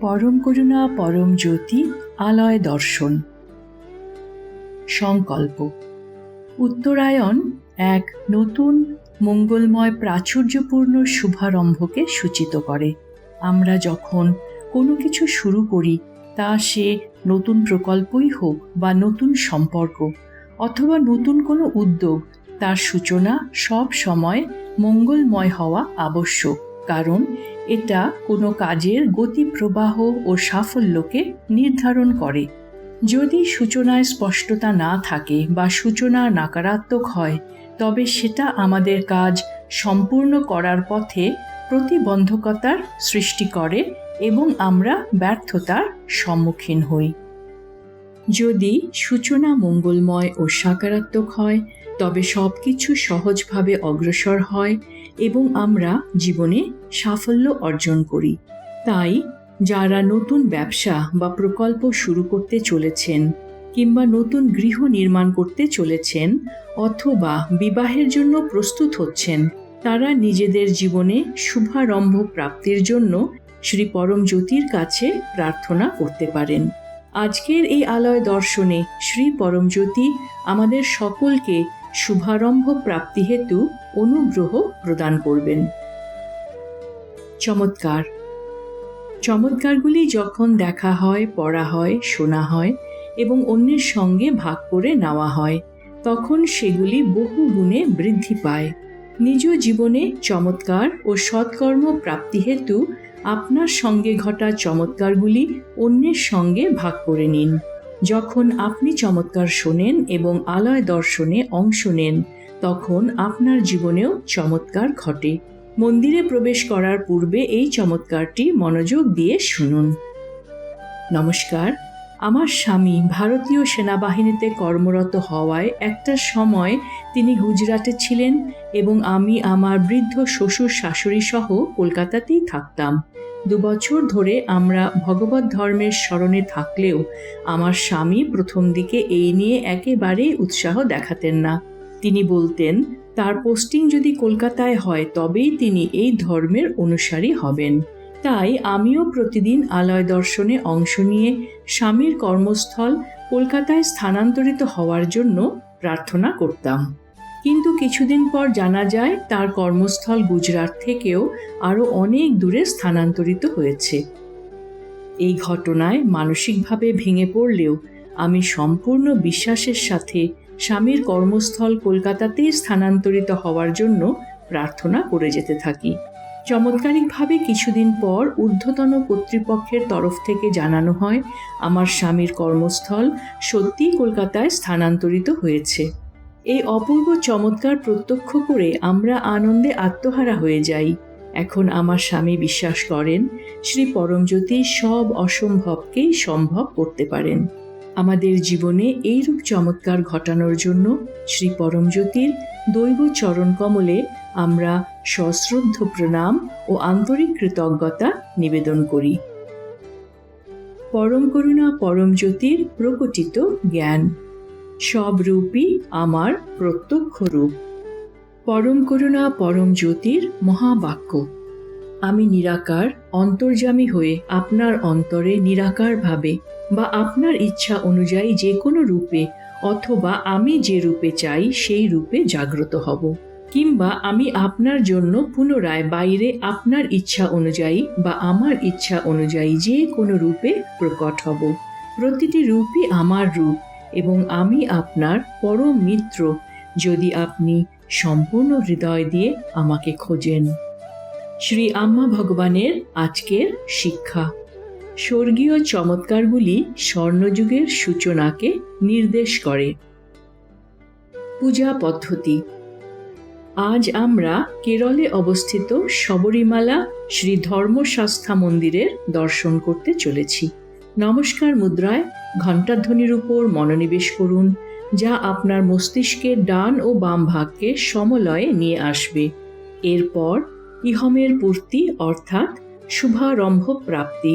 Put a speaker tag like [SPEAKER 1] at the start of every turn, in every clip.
[SPEAKER 1] পরম করুণা পরম জ্যোতি আলয় দর্শন। সংকল্প। উত্তরায়ণ এক নতুন মঙ্গলময় প্রাচুর্যপূর্ণ শুভারম্ভকে সূচিত করে। আমরা যখন কোনো কিছু শুরু করি, তা সে নতুন প্রকল্পই হোক বা নতুন সম্পর্ক অথবা নতুন কোনো উদ্যোগ, তার সূচনা সব সময় মঙ্গলময় হওয়া আবশ্যক, কারণ এটা কোনো কাজের গতি প্রবাহ ও সাফল্যকে নির্ধারণ করে। যদি সূচনায় স্পষ্টতা না থাকে বা সূচনা নাকারাত্মক হয়, তবে সেটা আমাদের কাজ সম্পূর্ণ করার পথে প্রতিবন্ধকতার সৃষ্টি করে এবং আমরা ব্যর্থতার সম্মুখীন হই। যদি সূচনা মঙ্গলময় ও সকারাত্মক হয়, তবে সব কিছু সহজভাবে অগ্রসর হয় এবং আমরা জীবনে সাফল্য অর্জন করি। তাই যারা নতুন ব্যবসা বা প্রকল্প শুরু করতে চলেছেন, কিংবা নতুন গৃহ নির্মাণ করতে চলেছেন, অথবা বিবাহের জন্য প্রস্তুত হচ্ছেন, তারা নিজেদের জীবনে শুভারম্ভ প্রাপ্তির জন্য শ্রী পরম জ্যোতির কাছে প্রার্থনা করতে পারেন। আজকের এই আলয় দর্শনে শ্রী পরম জ্যোতি আমাদের সকলকে শুভারম্ভ প্রাপ্তি হেতু অনুগ্রহ প্রদান করবেন। চমৎকার। চমৎকারগুলি যখন দেখা হয়, পড়া হয়, শোনা হয় এবং অন্যের সঙ্গে ভাগ করে নেওয়া হয়, তখন সেগুলি বহু গুণে বৃদ্ধি পায়। নিজ জীবনে চমৎকার ও সৎকর্ম প্রাপ্তি হেতু আপনার সঙ্গে ঘটা চমৎকারগুলি অন্যের সঙ্গে ভাগ করে নিন। যখন আপনি চমৎকার শোনেন এবং আলয় দর্শনে অংশ নেন, তখন আপনার জীবনেও চমৎকার ঘটে। মন্দিরে প্রবেশ করার পূর্বে এই চমৎকারটি মনোযোগ দিয়ে শুনুন। নমস্কার। আমার স্বামী ভারতীয় সেনাবাহিনীতে কর্মরত হওয়ায় একটা সময় তিনি গুজরাটে ছিলেন এবং আমি আমার বৃদ্ধ শ্বশুর শাশুড়ি সহ কলকাতাতেই থাকতাম। 2 বছর ধরে আমরা ভগবত ধর্মের স্মরণে থাকলেও আমার স্বামী প্রথম দিকে এই নিয়ে একেবারেই উৎসাহ দেখাতেন না। তিনি বলতেন, তার পোস্টিং যদি কলকাতায় হয় তবেই তিনি এই ধর্মের অনুসারী হবেন। তাই আমিও প্রতিদিন আলয় দর্শনে অংশ নিয়ে স্বামীর কর্মস্থল কলকাতায় স্থানান্তরিত হওয়ার জন্য প্রার্থনা করতাম। কিন্তু কিছুদিন পর জানা যায় তার কর্মস্থল গুজরাট থেকেও আরও অনেক দূরে স্থানান্তরিত হয়েছে। এই ঘটনায় মানসিকভাবে ভেঙে পড়লেও আমি সম্পূর্ণ বিশ্বাসের সাথে স্বামীর কর্মস্থল কলকাতাতেই স্থানান্তরিত হওয়ার জন্য প্রার্থনা করে যেতে থাকি। চমৎকারিকভাবে কিছুদিন পর ঊর্ধ্বতন কর্তৃপক্ষের তরফ থেকে জানানো হয় আমার স্বামীর কর্মস্থল সত্যিই কলকাতায় স্থানান্তরিত হয়েছে। এই অপূর্ব চমৎকার প্রত্যক্ষ করে আমরা আনন্দে আত্মহারা হয়ে যাই। এখন আমার স্বামী বিশ্বাস করেন শ্রী পরমজ্যোতি সব অসম্ভবকেই সম্ভব করতে পারেন। আমাদের জীবনে এইরূপ চমৎকার ঘটানোর জন্য শ্রী পরমজ্যোতির দৈব চরণ কমলে আমরা সশ্রদ্ধ প্রণাম ও আন্তরিক কৃতজ্ঞতা নিবেদন করি। পরম করুণা পরম জ্যোতির প্রকটিত জ্ঞান। সব রূপই আমার প্রত্যক্ষ রূপ। পরম করুণা পরম জ্যোতির মহাবাক্য। আমি নিরাকার অন্তর্যামী হয়ে আপনার অন্তরে নিরাকারভাবে বা আপনার ইচ্ছা অনুযায়ী যে কোনো রূপে অথবা আমি যে রূপে চাই সেই রূপে জাগ্রত হব, কিংবা আমি আপনার জন্য পুনরায় বাইরে আপনার ইচ্ছা অনুযায়ী বা আমার ইচ্ছা অনুযায়ী যে কোনো রূপে প্রকট হব। প্রতিটি রূপই আমার রূপ এবং আমি আপনার পরম মিত্র, যদি আপনি সম্পূর্ণ হৃদয় দিয়ে আমাকে খোঁজেন। শ্রী আম্মা ভগবানের আজকের শিক্ষা। স্বর্গীয় চমৎকারগুলি স্বর্ণযুগের সূচনাকে নির্দেশ করে। পূজা পদ্ধতি। আজ আমরা কেরলে অবস্থিত শবরীমালা শ্রী ধর্মশাস্তা মন্দিরের দর্শন করতে চলেছি। নমস্কার মুদ্রায় ঘণ্টাধ্বনির উপর মনোনিবেশ করুন, যা আপনার মস্তিষ্কের ডান ও বাম ভাগকে সমলয়ে নিয়ে আসবে। এরপর ইহমের পূর্তি অর্থাৎ শুভারম্ভ প্রাপ্তি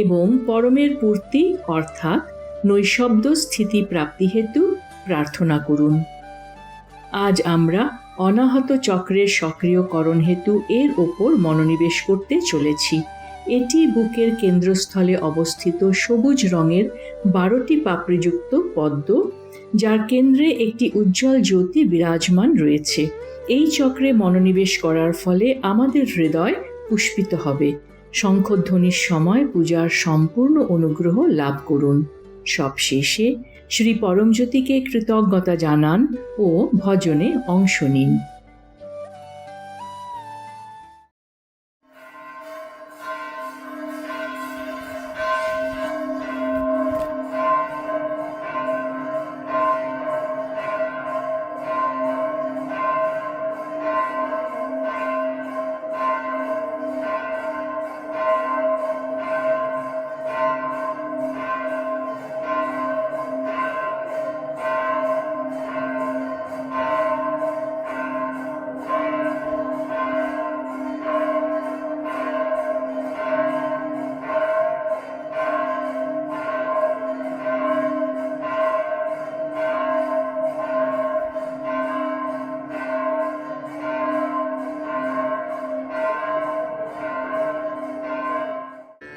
[SPEAKER 1] এবং পরমের পূর্তি অর্থাৎ নৈশব্দ স্থিতি প্রাপ্তি হেতু প্রার্থনা করুন। আজ আমরা অনাহত চক্রের সক্রিয়করণ হেতু এর ওপর মনোনিবেশ করতে চলেছি এটি বুকের কেন্দ্রস্থলে অবস্থিত সবুজ রঙের 12টি পাপড়িযুক্ত পদ্ম, যার কেন্দ্রে একটি উজ্জ্বল জ্যোতি বিরাজমান রয়েছে। এই চক্রে মনোনিবেশ করার ফলে আমাদের হৃদয় পুষ্পিত হবে। শঙ্খধ্বনির সময় পূজার সম্পূর্ণ অনুগ্রহ লাভ করুন। সবশেষে শ্রী পরমজ্যোতিকে কৃতজ্ঞতা জানান ও ভজনে অংশ নিন।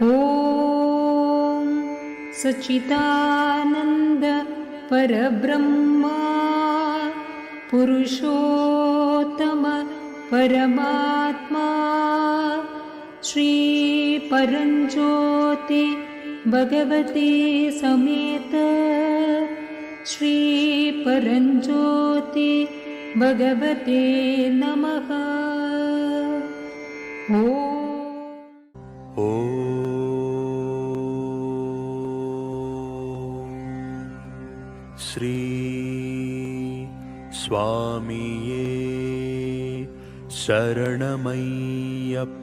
[SPEAKER 2] ॐ सच्चिदानन्द परब्रह्मा पुरुषोत्तम परमात्मा श्री परञ्ज्योति भगवते समेत श्री परञ्ज्योति भगवते नमः।
[SPEAKER 3] श्री स्वामिये शरणमय्यप्पा।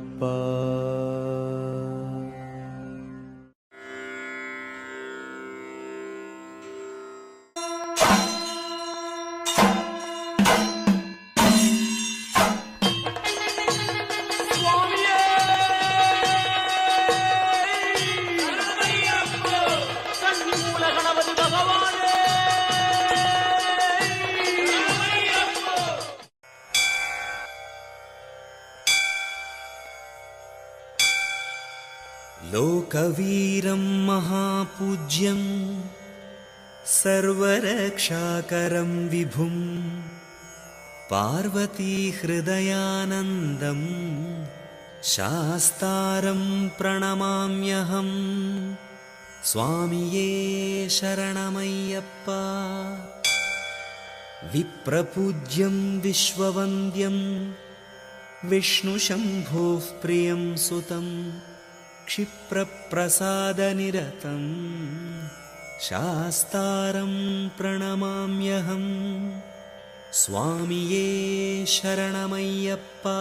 [SPEAKER 4] लोकवीरं महापूज्यं सर्वरक्षाकरं विभुं पार्वतीहृदयानन्दं शास्तारं प्रणमाम्यहम्। स्वामिये शरणमय्यप्पा। विप्रपूज्यं विश्ववन्द्यं विष्णुशम्भोः प्रियं सुतं क्षिप्रप्रसादनिरतं शास्तारं प्रणमाम्यहम्। स्वामिये शरणमय्यप्पा।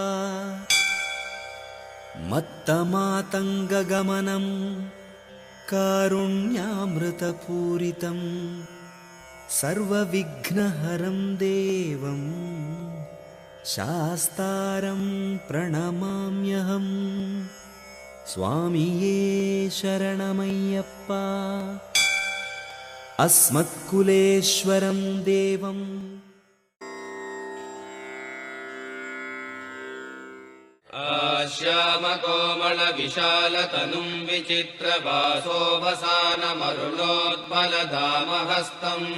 [SPEAKER 4] मत्तमातङ्गगमनं कारुण्यामृतपूरितं सर्वविघ्नहरं देवं शास्तारं प्रणमाम्यहम्। स्वामिये शरणमय्यप्पा। अस्मत्कुलेश्वरं देवम्
[SPEAKER 5] श्यामकोमलविशालतनुं विचित्रवासोऽवसानमरुणोद्बलधामहस्तम्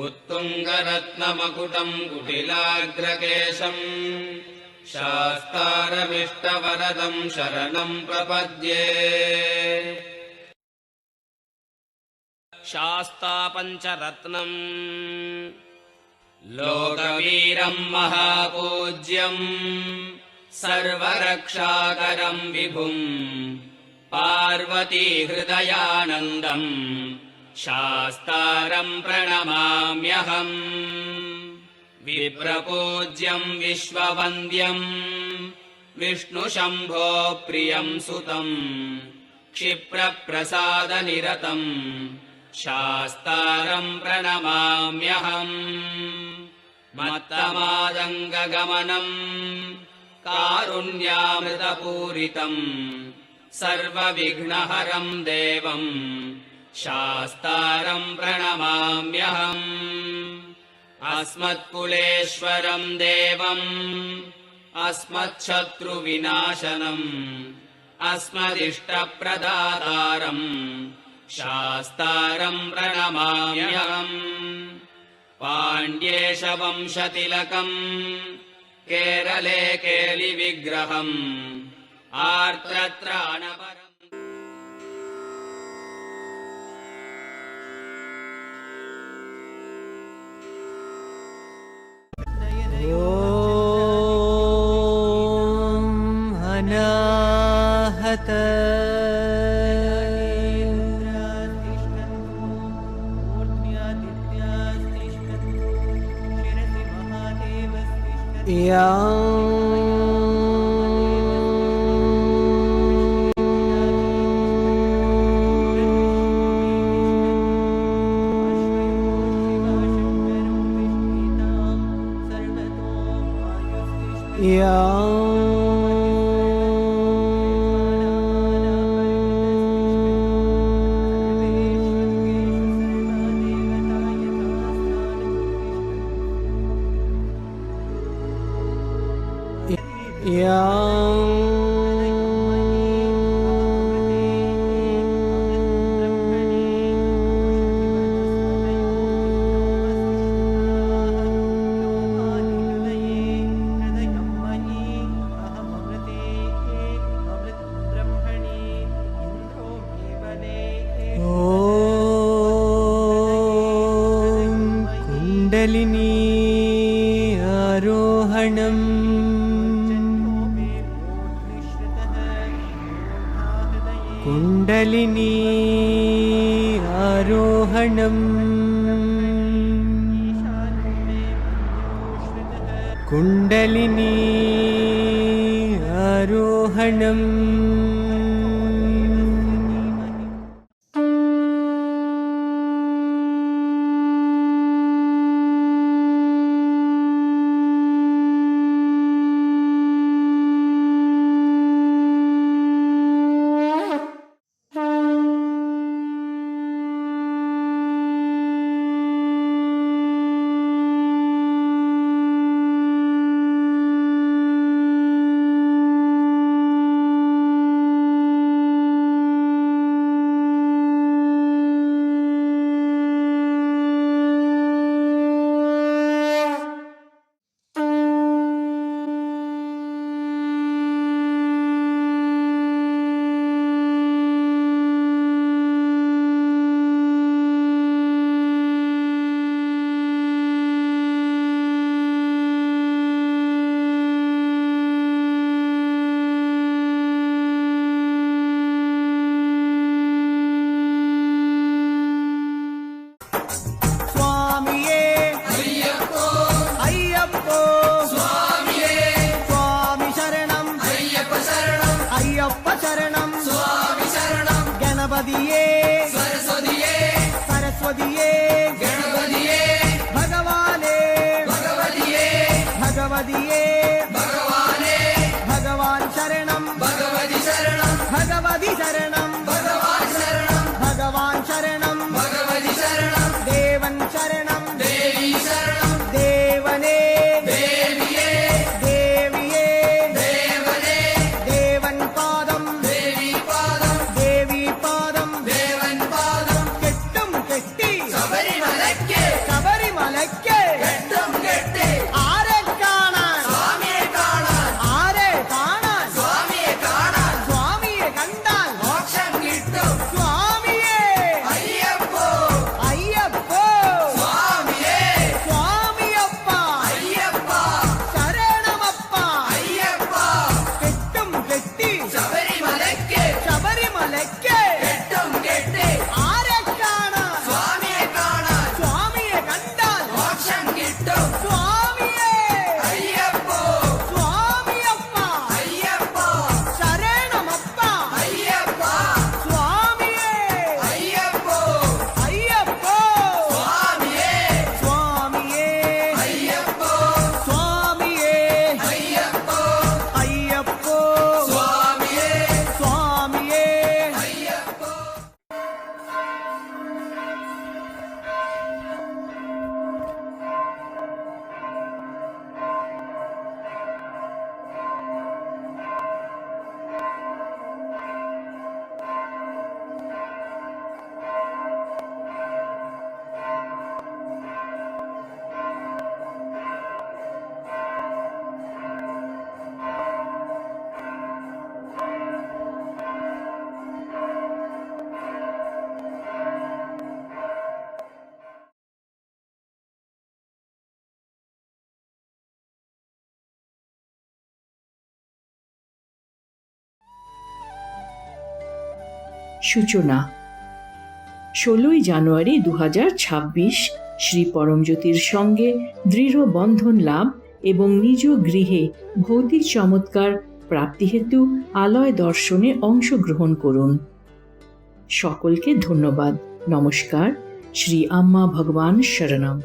[SPEAKER 5] उत्तुङ्गरत्नमकुटं कुटिलाग्रकेशम् शास्तारमिष्टवरदं शरणं प्रपद्ये। शास्ता पञ्चरत्नम् लोकवीरं महापूज्यं सर्वरक्षाकरं विभुं पार्वतीहृदयानन्दं शास्तारं प्रणमाम्यहम्। विप्रपूज्यं विश्ववन्द्यं विष्णुशम्भो प्रियं सुतं क्षिप्रप्रसादनिरतं शास्तारं प्रणमाम्यहम्। मत्तमादङ्गगमनं कारुण्यामृतपूरितं सर्वविघ्नहरं देवं शास्तारं प्रणमाम्यहम्। अस्मत्कुलेश्वरं देवम् अस्मच्छत्रुविनाशनम् अस्मदिष्टप्रदातारम् शास्तारम् प्रणमाम्यहम् पाण्ड्येशवंशतिलकम् केरले केलिविग्रहम् आर्द्रत्राणपरम्
[SPEAKER 4] ॐ अनाहत कुण्डलिनी आरोहणम् कुण्डलिनी आरोहणम् कुण्डलिनी आरोहणम्
[SPEAKER 3] Sabari
[SPEAKER 1] সূচনা 16ই জানুয়ারি 2026 শ্রী পরমজ্যোতির সঙ্গে দৃঢ় বন্ধন লাভ এবং নিজ গৃহে ভৌতিক চমৎকার প্রাপ্তি হেতু আলয় দর্শনে অংশগ্রহণ করুন। সকলকে ধন্যবাদ। নমস্কার। শ্রী আম্মা ভগবান শরণম।